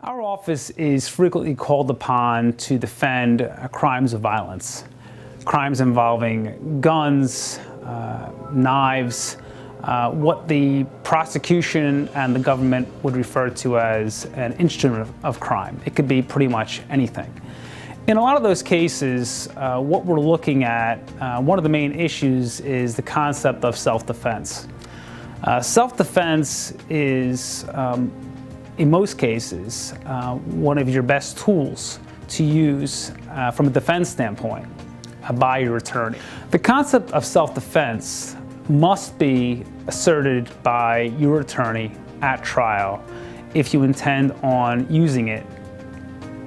Our office is frequently called upon to defend crimes of violence, crimes involving guns, knives, what the prosecution and the government would refer to as an instrument of crime. It could be pretty much anything. In a lot of those cases, what we're looking at, one of the main issues is the concept of self-defense. Self-defense is, in most cases, one of your best tools to use from a defense standpoint by your attorney. The concept of self-defense must be asserted by your attorney at trial if you intend on using it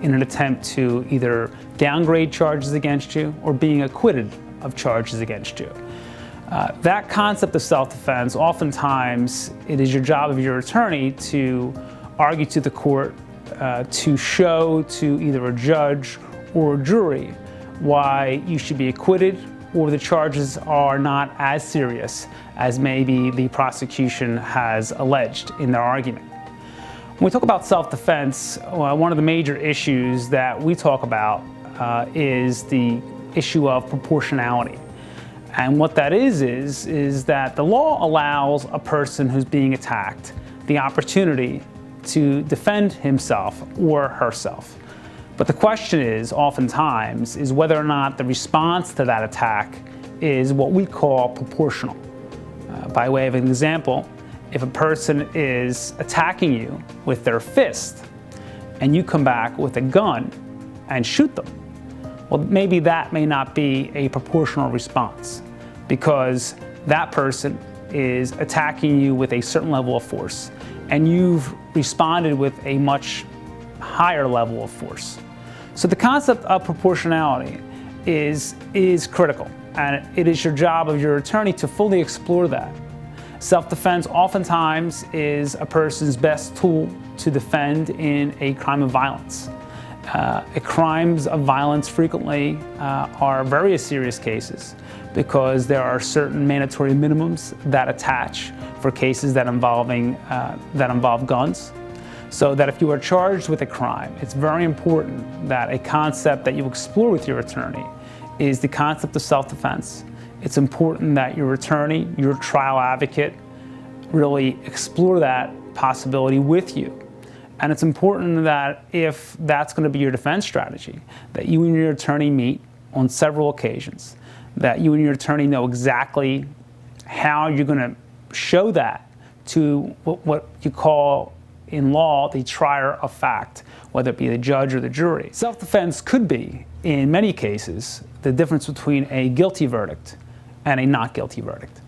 in an attempt to either downgrade charges against you or being acquitted of charges against you. That concept of self-defense, oftentimes it is your job of your attorney to argue to the court, to show to either a judge or a jury why you should be acquitted or the charges are not as serious as maybe the prosecution has alleged in their argument. When we talk about self-defense, one of the major issues that we talk about is the issue of proportionality. And what that is that the law allows a person who's being attacked the opportunity to defend himself or herself. But the question is, oftentimes, is whether or not the response to that attack is what we call proportional. By way of an example, if a person is attacking you with their fist and you come back with a gun and shoot them, well, maybe that may not be a proportional response because that person is attacking you with a certain level of force and you've responded with a much higher level of force. So the concept of proportionality is critical, and it is your job of your attorney to fully explore that. Self-defense oftentimes is a person's best tool to defend in a crime of violence. Crimes of violence frequently are very serious cases because there are certain mandatory minimums that attach for cases that involve guns. So that if you are charged with a crime, it's very important that a concept that you explore with your attorney is the concept of self-defense. It's important that your attorney, your trial advocate, really explore that possibility with you. And it's important that if that's going to be your defense strategy, that you and your attorney meet on several occasions, that you and your attorney know exactly how you're going to show that to what you call in law the trier of fact, whether it be the judge or the jury. Self-defense could be, in many cases, the difference between a guilty verdict and a not guilty verdict.